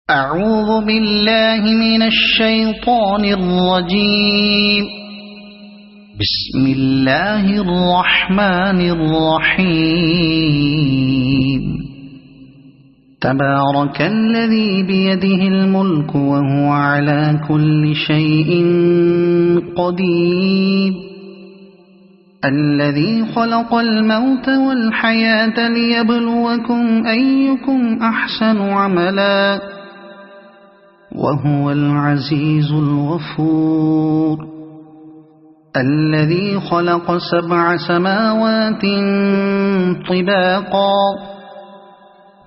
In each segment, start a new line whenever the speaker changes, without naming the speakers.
أعوذ بالله من الشيطان الرجيم. بسم الله الرحمن الرحيم. تبارك الذي بيده الملك وهو على كل شيء قدير. الذي خلق الموت والحياة ليبلوكم أيكم أحسن عملا وهو العزيز الغفور. الذي خلق 7 سماوات طباقا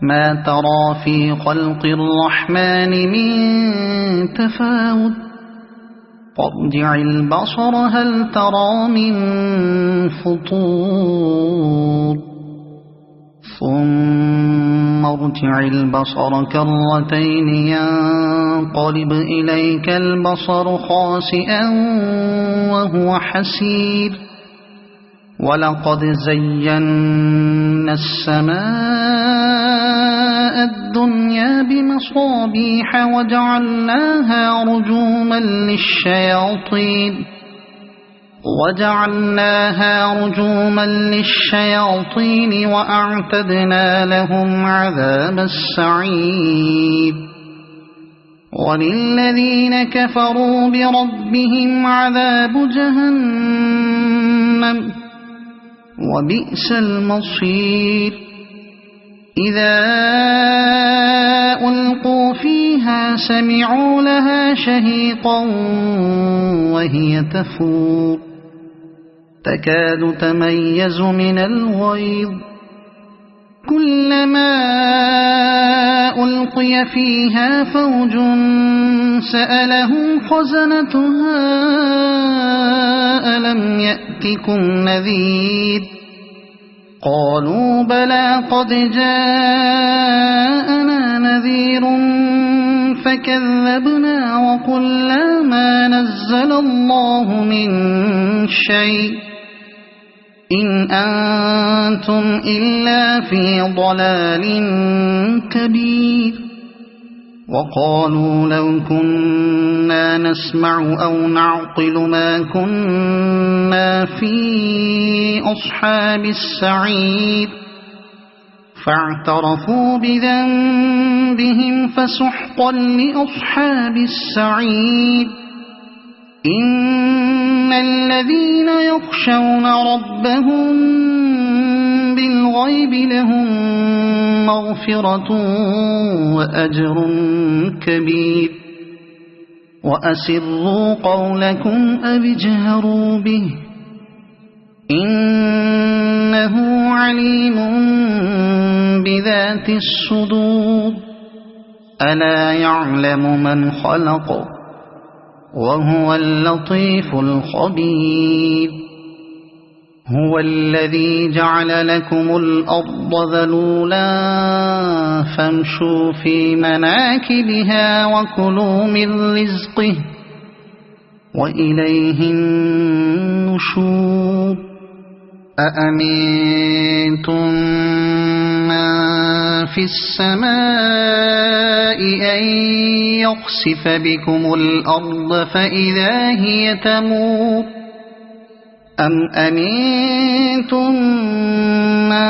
ما ترى في خلق الرحمن من تفاوت فارجع البصر هل ترى من فطور ثم ارجع البصر كرتين ينقلب إليك البصر خاسئا وهو حسير. ولقد زينا السماء الدنيا بمصابيح وجعلناها رجوما للشياطين وأعتدنا لهم عذاب السعير. وللذين كفروا بربهم عذاب جهنم وبئس المصير. إذا ألقوا فيها سمعوا لها شهيقا وهي تفور تكاد تميز من الغيظ. كلما ألقي فيها فوج سألهم خزنتها ألم يأتكم نذير قالوا بلى قد جاءنا نذير فكذبنا وقلنا ما نزل الله من شيء إن أنتم إلا في ضلال كبير. وقالوا لو كنا نسمع أو نعقل ما كنا في أصحاب السعير فاعترفوا بذنبهم فسحقا لأصحاب السعير. إن الذين يخشون ربهم بالغيب لهم مغفرة وأجر كبير. وأسروا قولكم أو اجهروا به إنه عليم بذات الصدور. ألا يعلم من خلق وهو اللطيف الخبير. هو الذي جعل لكم الأرض ذلولا فامشوا في مناكبها وكلوا من رزقه وإليه النشور. أأمنتم من في السماء أن يخسف بكم الأرض فإذا هي تمور أم أمنتم من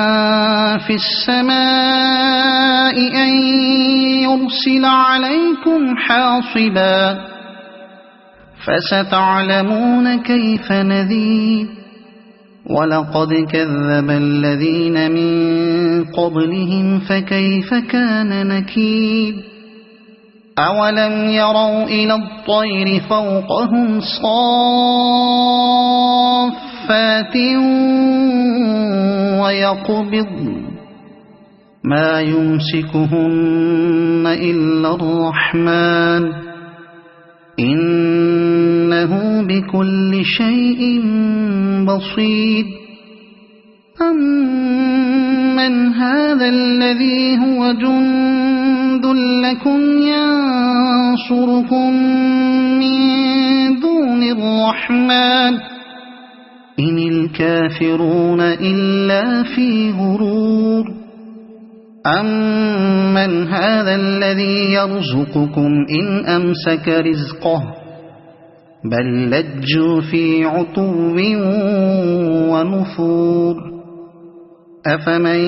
في السماء أن يرسل عليكم حاصبا فستعلمون كيف نذير. ولقد كذب الذين من قبلهم فكيف كان نكير. أولم يروا إلى الطير فوقهم صافات ويقبضن ما يمسكهن إلا الرحمن إنه بكل شيء بصير. أمن هذا الذي هو جند لكم ينصركم من دون الرحمن إن الكافرون إلا في غرور. أَمَّنْ هَذَا الَّذِي يَرْزُقُكُمْ إِنْ أَمْسَكَ رِزْقَهُ بَل لَّجُّوا فِي عُتُوٍّ وَنُفُورٍ أَفَمَن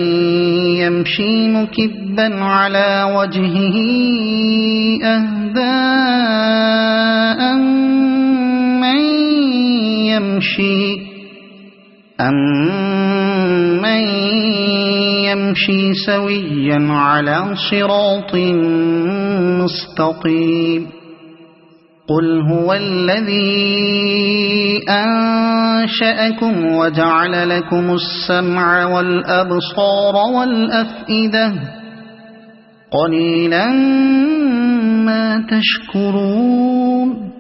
يَمْشِي مُكِبًّا عَلَى وَجْهِهِ أَهْدَىٰ أَمَّن يَمْشِي سَوِيًّا عَلَى صِرَاطٍ مُّسْتَقِيمٍ قُلْ هُوَ الَّذِي أَنشَأَكُمْ وَجَعَلَ لَكُمُ السَّمْعَ وَالْأَبْصَارَ وَالْأَفْئِدَةَ قَلِيلًا مَّا تَشْكُرُونَ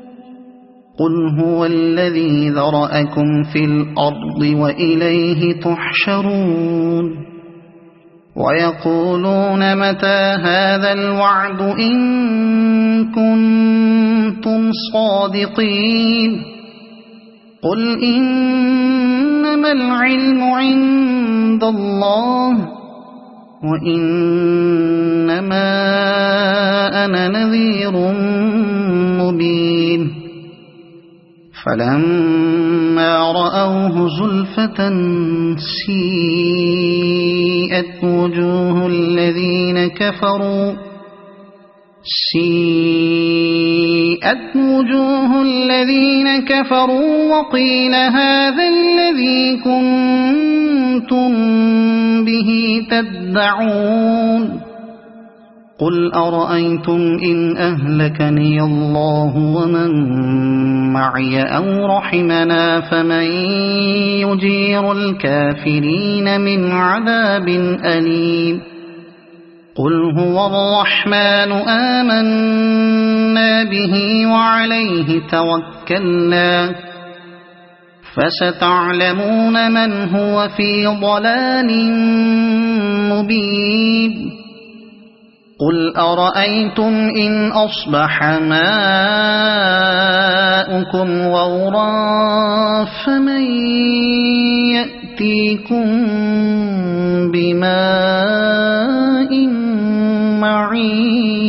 قُلْ هُوَ الَّذِي ذَرَأَكُمْ فِي الْأَرْضِ وَإِلَيْهِ تُحْشَرُونَ وَيَقُولُونَ مَتَىٰ هَٰذَا الْوَعْدُ إِن كُنتُمْ صَادِقِينَ قُلْ إِنَّمَا الْعِلْمُ عِندَ اللَّهِ وَإِنَّمَا أَنَا نَذِيرٌ مُّبِينٌ فَلَمَّا رَأَوْهُ زُلْفَةً سِيئَتْ وُجُوهُ الَّذِينَ كَفَرُوا وَقِيلَ هَٰذَا الَّذِي كُنتُم بِهِ تَدَّعُونَ قُلْ أَرَأَيْتُمْ إِنْ أَهْلَكَنِيَ اللَّهُ وَمَن مَّعِيَ أَوْ رَحِمَنَا فَمَن يُجِيرُ الْكَافِرِينَ مِنْ عَذَابٍ أَلِيمٍ قُلْ هُوَ الرَّحْمَٰنُ آمَنَّا بِهِ وَعَلَيْهِ تَوَكَّلْنَا فَسَتَعْلَمُونَ مَنْ هُوَ فِي ضَلَالٍ مُّبِينٍ قُلْ أَرَأَيْتُمْ إِنْ أَصْبَحَ مَاؤُكُمْ غَوْرًا فَمَن يَأْتِيكُم بِمَاءٍ مَّعِينٍ